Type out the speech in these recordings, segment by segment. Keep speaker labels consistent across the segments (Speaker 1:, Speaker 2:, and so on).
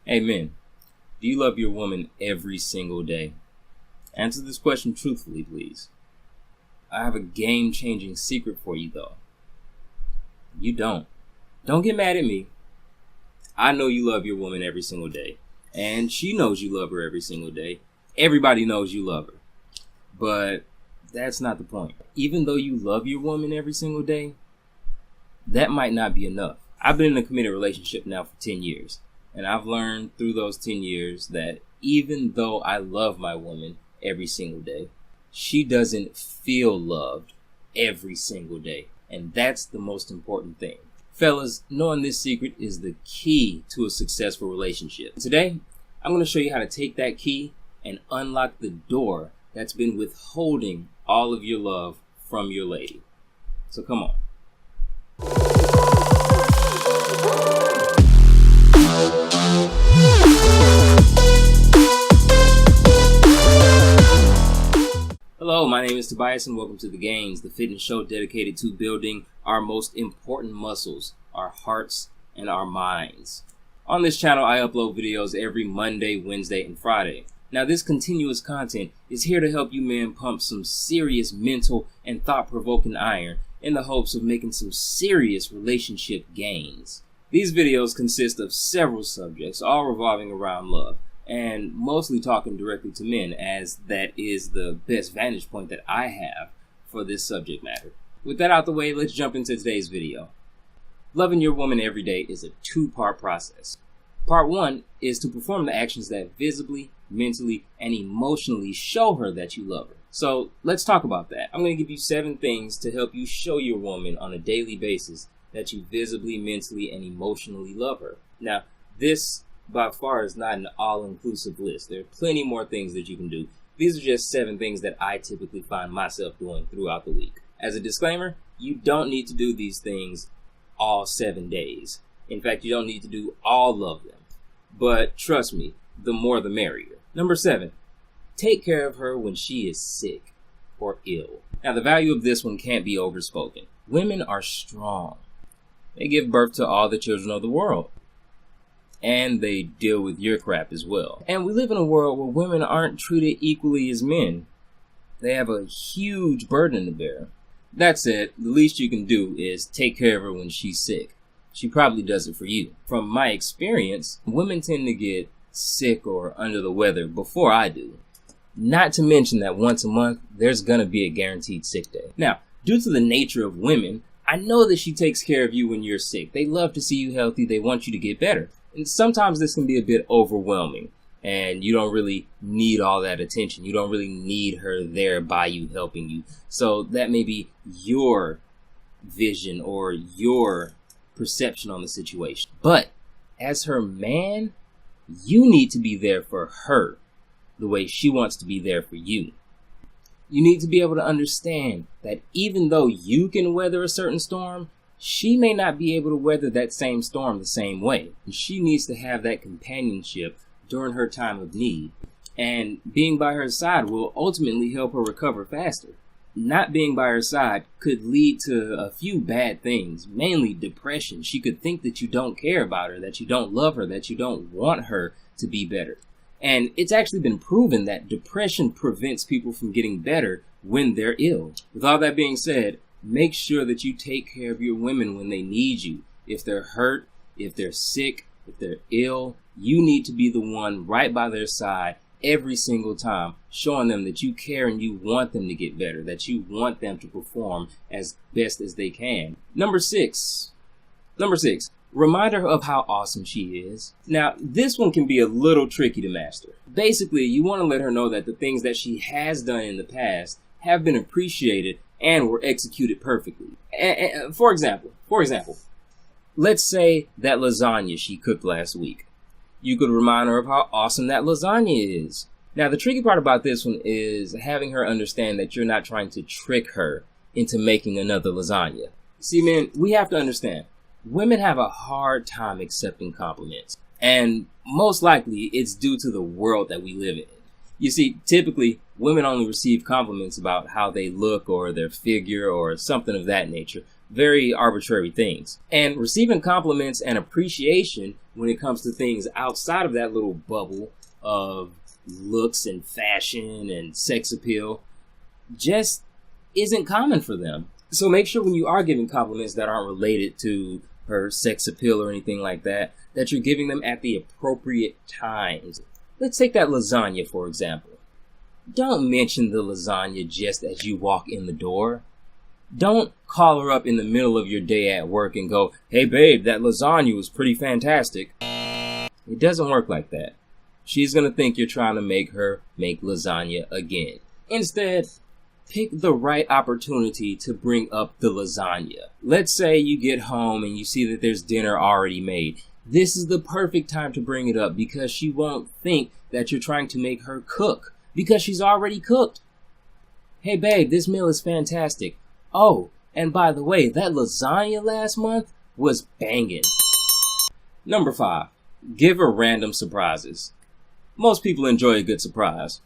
Speaker 1: Hey men, do you love your woman every single day? Answer this question truthfully, please. I have a game-changing secret for you though. You don't. Don't get mad at me. I know you love your woman every single day. And she knows you love her every single day. Everybody knows you love her. But that's not the point. Even though you love your woman every single day, that might not be enough. I've been in a committed relationship now for 10 years. And I've learned through those 10 years that even though I love my woman every single day, she doesn't feel loved every single day. And that's the most important thing. Fellas, knowing this secret is the key to a successful relationship. Today, I'm going to show you how to take that key and unlock the door that's been withholding all of your love from your lady. So come on. Hello, my name is Tobias and welcome to the Gainz, the fitness show dedicated to building our most important muscles, our hearts and our minds. On this channel, I upload videos every Monday, Wednesday, and Friday. Now, this continuous content is here to help you men pump some serious mental and thought-provoking iron in the hopes of making some serious relationship gains. These videos consist of several subjects, all revolving around love, and mostly talking directly to men, as that is the best vantage point that I have for this subject matter. With that out the way, let's jump into today's video. Loving your woman every day is a two-part process. Part one is to perform the actions that visibly, mentally, and emotionally show her that you love her. So let's talk about that. I'm going to give you 7 things to help you show your woman on a daily basis that you visibly, mentally, and emotionally love her. Now, this by far is not an all-inclusive list. There are plenty more things that you can do. These are just 7 things that I typically find myself doing throughout the week. As a disclaimer, you don't need to do these things all 7 days. In fact, you don't need to do all of them. But trust me, the more the merrier. Number 7, take care of her when she is sick or ill. Now, the value of this one can't be overspoken. Women are strong. They give birth to all the children of the world. And they deal with your crap as well. And we live in a world where women aren't treated equally as men. They have a huge burden to bear. That said, the least you can do is take care of her when she's sick. She probably does it for you. From my experience, women tend to get sick or under the weather before I do. Not to mention that once a month, there's gonna be a guaranteed sick day. Now, due to the nature of women, I know that she takes care of you when you're sick. They love to see you healthy. They want you to get better. And sometimes this can be a bit overwhelming and you don't really need all that attention. You don't really need her there by you, helping you. So that may be your vision or your perception on the situation. But as her man, you need to be there for her the way she wants to be there for you. You need to be able to understand that even though you can weather a certain storm, she may not be able to weather that same storm the same way. She needs to have that companionship during her time of need. And being by her side will ultimately help her recover faster. Not being by her side could lead to a few bad things, mainly depression. She could think that you don't care about her, that you don't love her, that you don't want her to be better. And it's actually been proven that depression prevents people from getting better when they're ill. With all that being said, make sure that you take care of your women when they need you. If they're hurt, if they're sick, if they're ill, you need to be the one right by their side every single time, showing them that you care and you want them to get better, that you want them to perform as best as they can. Number six, remind her of how awesome she is. Now, this one can be a little tricky to master. Basically, you want to let her know that the things that she has done in the past have been appreciated and were executed perfectly. For example, let's say that lasagna she cooked last week. You could remind her of how awesome that lasagna is. Now, the tricky part about this one is having her understand that you're not trying to trick her into making another lasagna. See, men, we have to understand, women have a hard time accepting compliments. And most likely, it's due to the world that we live in. You see, typically, women only receive compliments about how they look or their figure or something of that nature. very arbitrary things. And receiving compliments and appreciation when it comes to things outside of that little bubble of looks and fashion and sex appeal just isn't common for them. So make sure when you are giving compliments that aren't related to her sex appeal or anything like that, that you're giving them at the appropriate times. Let's take that lasagna, for example. Don't mention the lasagna just as you walk in the door. Don't call her up in the middle of your day at work and go, "Hey babe, that lasagna was pretty fantastic." It doesn't work like that. She's going to think you're trying to make her make lasagna again. Instead, pick the right opportunity to bring up the lasagna. Let's say you get home and you see that there's dinner already made. This is the perfect time to bring it up because she won't think that you're trying to make her cook because she's already cooked. "Hey babe, this meal is fantastic. Oh, and by the way, that lasagna last month was banging." Number 5, give her random surprises. Most people enjoy a good surprise.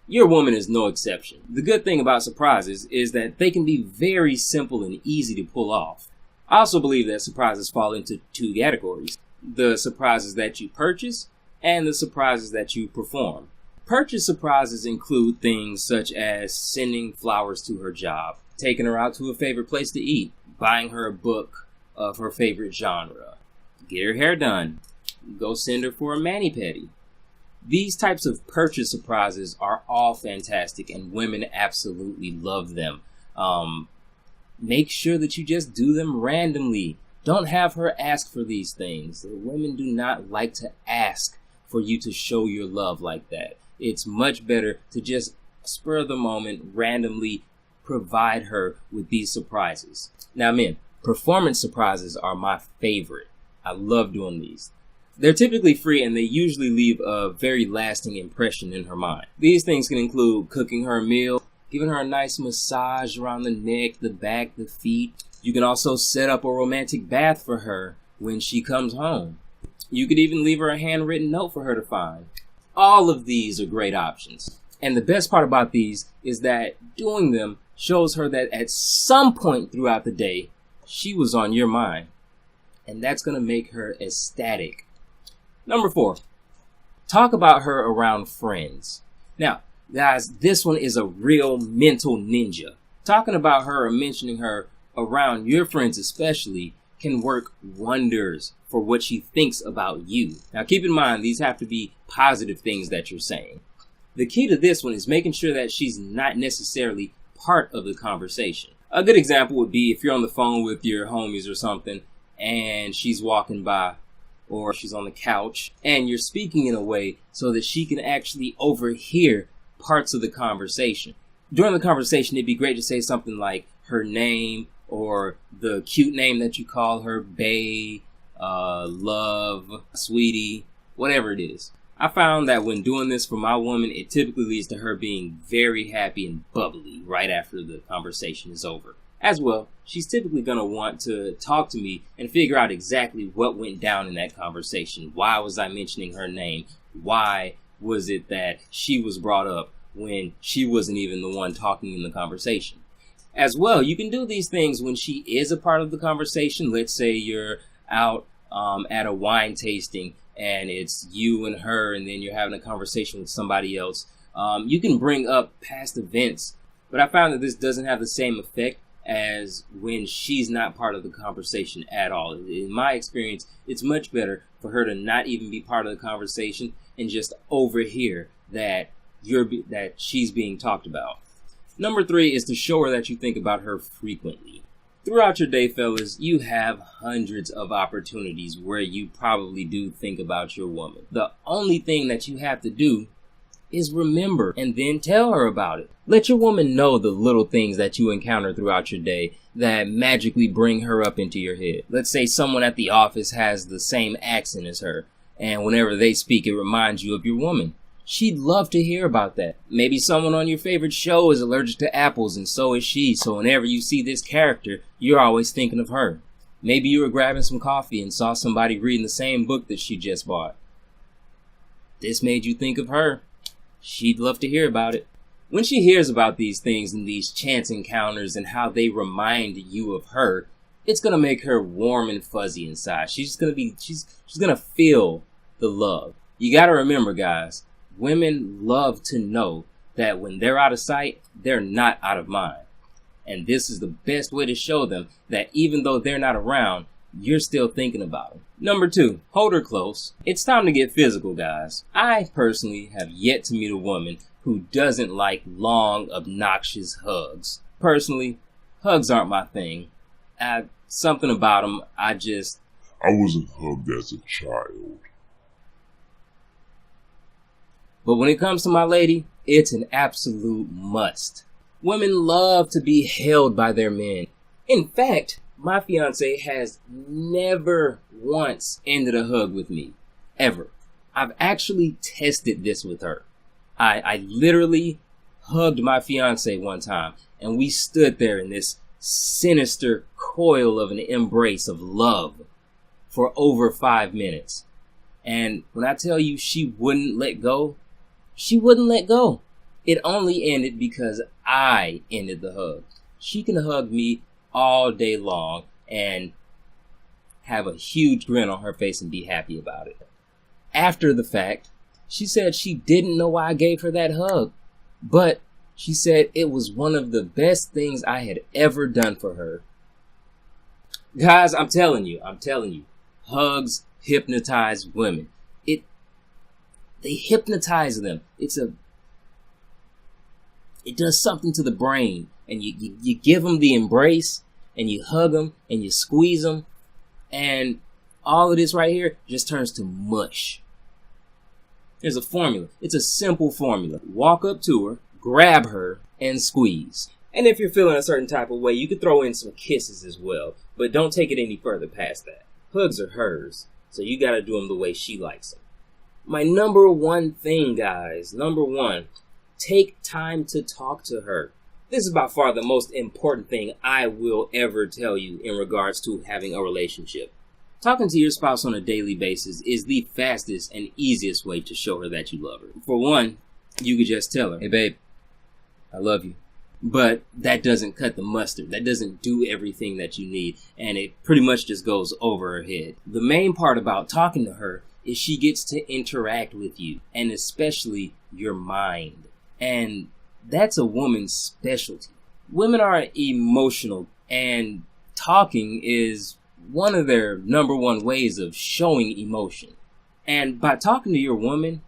Speaker 1: Your woman is no exception. The good thing about surprises is that they can be very simple and easy to pull off. I also believe that surprises fall into 2 categories: the surprises that you purchase and the surprises that you perform. Purchase surprises include things such as sending flowers to her job, taking her out to a favorite place to eat, buying her a book of her favorite genre, get her hair done, go send her for a mani-pedi. These types of purchase surprises are all fantastic and women absolutely love them. Make sure that you just do them randomly. Don't have her ask for these things. Women do not like to ask for you to show your love like that. It's much better to just spur of the moment, randomly provide her with these surprises. Now, men, performance surprises are my favorite. I love doing these. They're typically free and they usually leave a very lasting impression in her mind. These things can include cooking her a meal, giving her a nice massage around the neck, the back, the feet. You can also set up a romantic bath for her when she comes home. You could even leave her a handwritten note for her to find. All of these are great options. And the best part about these is that doing them shows her that at some point throughout the day, she was on your mind. And that's going to make her ecstatic. Number 4, talk about her around friends. Now, guys, this one is a real mental ninja. Talking about her or mentioning her around your friends especially can work wonders for what she thinks about you. Now, keep in mind, these have to be positive things that you're saying. The key to this one is making sure that she's not necessarily part of the conversation. A good example would be if you're on the phone with your homies or something and she's walking by, or she's on the couch and you're speaking in a way so that she can actually overhear parts of the conversation. During the conversation, it'd be great to say something like her name or the cute name that you call her, bae, love, sweetie, whatever it is. I found that when doing this for my woman, it typically leads to her being very happy and bubbly right after the conversation is over. As well, she's typically going to want to talk to me and figure out exactly what went down in that conversation. Why was I mentioning her name? Why was it that she was brought up when she wasn't even the one talking in the conversation? As well, you can do these things when she is a part of the conversation. Let's say you're out at a wine tasting and it's you and her, and then you're having a conversation with somebody else. You can bring up past events, but I found that this doesn't have the same effect as when she's not part of the conversation at all. In my experience, it's much better for her to not even be part of the conversation and just overhear that she's being talked about. Number 3 is to show her that you think about her frequently. Throughout your day, fellas, you have hundreds of opportunities where you probably do think about your woman. The only thing that you have to do is remember and then tell her about it. Let your woman know the little things that you encounter throughout your day that magically bring her up into your head. Let's say someone at the office has the same accent as her, and whenever they speak, it reminds you of your woman. She'd love to hear about that. Maybe someone on your favorite show is allergic to apples, and so is she, so whenever you see this character, you're always thinking of her. Maybe you were grabbing some coffee and saw somebody reading the same book that she just bought. This made you think of her. She'd love to hear about it. When she hears about these things and these chance encounters and how they remind you of her, it's gonna make her warm and fuzzy inside. She's gonna feel the love. You gotta remember, guys, women love to know that when they're out of sight, they're not out of mind. And this is the best way to show them that even though they're not around, you're still thinking about them. Number 2, hold her close. It's time to get physical, guys. I personally have yet to meet a woman who doesn't like long, obnoxious hugs. Personally, hugs aren't my thing. Something about them, I
Speaker 2: wasn't hugged as a child.
Speaker 1: But when it comes to my lady, it's an absolute must. Women love to be held by their men. In fact, my fiance has never once ended a hug with me. Ever. I've actually tested this with her. I literally hugged my fiance one time, and we stood there in this sinister coil of an embrace of love for over 5 minutes. And when I tell you she wouldn't let go, she wouldn't let go. It only ended because I ended the hug. She can hug me all day long and have a huge grin on her face and be happy about it. After the fact, she said she didn't know why I gave her that hug, but she said it was one of the best things I had ever done for her. Guys, I'm telling you, hugs hypnotize women. They hypnotize them. It does something to the brain, and you give them the embrace, and you hug them, and you squeeze them, and all of this right here just turns to mush. There's a formula. It's a simple formula. Walk up to her, grab her, and squeeze. And if you're feeling a certain type of way, you could throw in some kisses as well, but don't take it any further past that. Hugs are hers, so you gotta do them the way she likes them. My number 1 thing, guys, number 1, take time to talk to her. This is by far the most important thing I will ever tell you in regards to having a relationship. Talking to your spouse on a daily basis is the fastest and easiest way to show her that you love her. For one, you could just tell her, hey babe, I love you. But that doesn't cut the mustard. That doesn't do everything that you need. And it pretty much just goes over her head. The main part about talking to her is she gets to interact with you, and especially your mind. And that's a woman's specialty. Women are emotional, and talking is one of their number 1 ways of showing emotion. And by talking to your woman,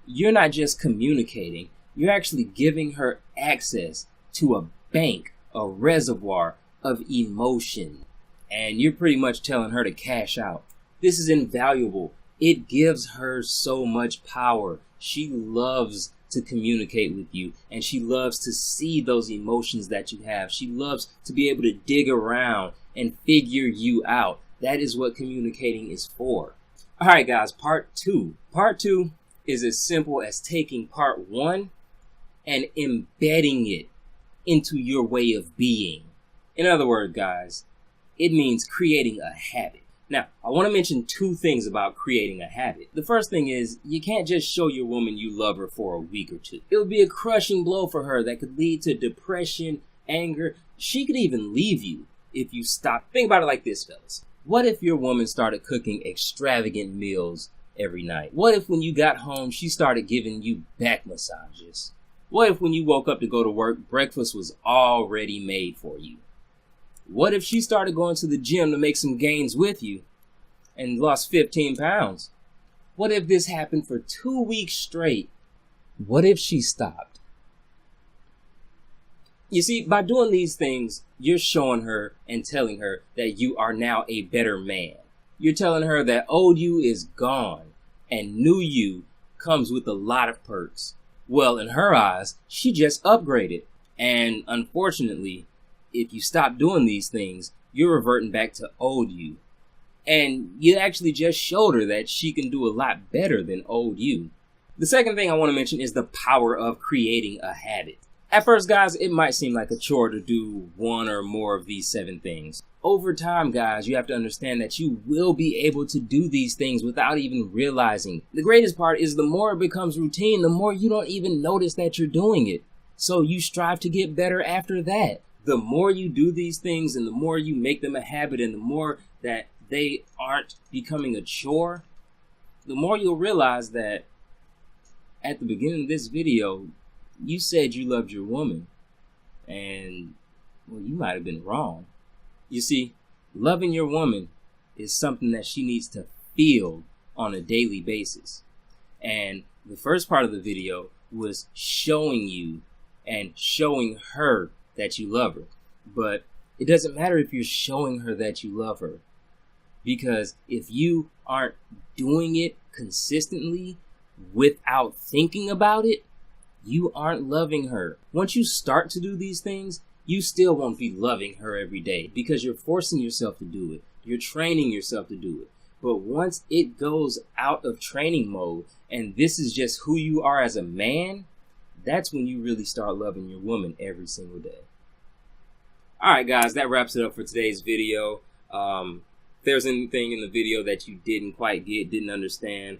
Speaker 1: you're not just communicating, you're actually giving her access to a bank, a reservoir of emotion. And you're pretty much telling her to cash out. This is invaluable. It gives her so much power. She loves to communicate with you, and she loves to see those emotions that you have. She loves to be able to dig around and figure you out. That is what communicating is for. All right, guys, part 2. Part 2 is as simple as taking part 1 and embedding it into your way of being. In other words, guys, it means creating a habit. Now, I want to mention 2 things about creating a habit. The first thing is, you can't just show your woman you love her for a week or 2. It would be a crushing blow for her that could lead to depression, anger. She could even leave you if you stop. Think about it like this, fellas. What if your woman started cooking extravagant meals every night? What if when you got home, she started giving you back massages? What if when you woke up to go to work, breakfast was already made for you? What if she started going to the gym to make some gains with you and lost 15 pounds? What if this happened for 2 weeks straight? What if she stopped? You see, by doing these things, you're showing her and telling her that you are now a better man. You're telling her that old you is gone and new you comes with a lot of perks. Well, in her eyes, she just upgraded. And unfortunately, if you stop doing these things, you're reverting back to old you. And you actually just showed her that she can do a lot better than old you. The second thing I want to mention is the power of creating a habit. At first, guys, it might seem like a chore to do 1 or more of these 7 things. Over time, guys, you have to understand that you will be able to do these things without even realizing. The greatest part is the more it becomes routine, the more you don't even notice that you're doing it. So you strive to get better after that. The more you do these things and the more you make them a habit and the more that they aren't becoming a chore, the more you'll realize that at the beginning of this video, you said you loved your woman. And, well, you might have been wrong. You see, loving your woman is something that she needs to feel on a daily basis. And the first part of the video was showing you and showing her that you love her. But it doesn't matter if you're showing her that you love her, because if you aren't doing it consistently without thinking about it, you aren't loving her. Once you start to do these things, you still won't be loving her every day because you're forcing yourself to do it. You're training yourself to do it. But once it goes out of training mode and this is just who you are as a man, that's when you really start loving your woman every single day. Alright guys, that wraps it up for today's video. If there's anything in the video that you didn't quite get, didn't understand,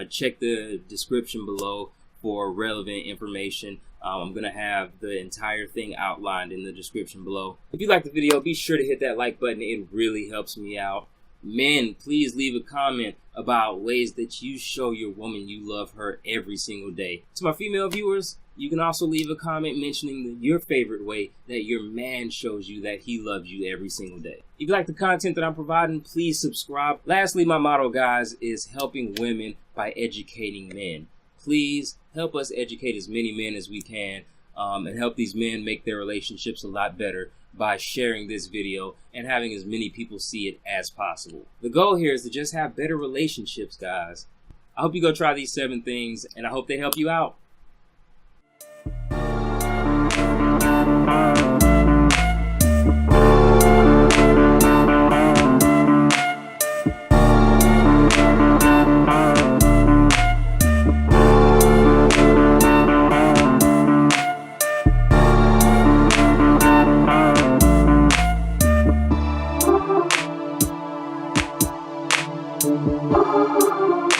Speaker 1: check the description below for relevant information. I'm going to have the entire thing outlined in the description below. If you like the video, be sure to hit that like button. It really helps me out. Men, please leave a comment about ways that you show your woman you love her every single day. To my female viewers, you can also leave a comment mentioning your favorite way that your man shows you that he loves you every single day. If you like the content that I'm providing, please subscribe. Lastly, my motto, guys, is helping women by educating men. Please help us educate as many men as we can and help these men make their relationships a lot better by sharing this video and having as many people see it as possible. The goal here is to just have better relationships, guys. I hope you go try these 7 things and I hope they help you out.
Speaker 3: Thank you.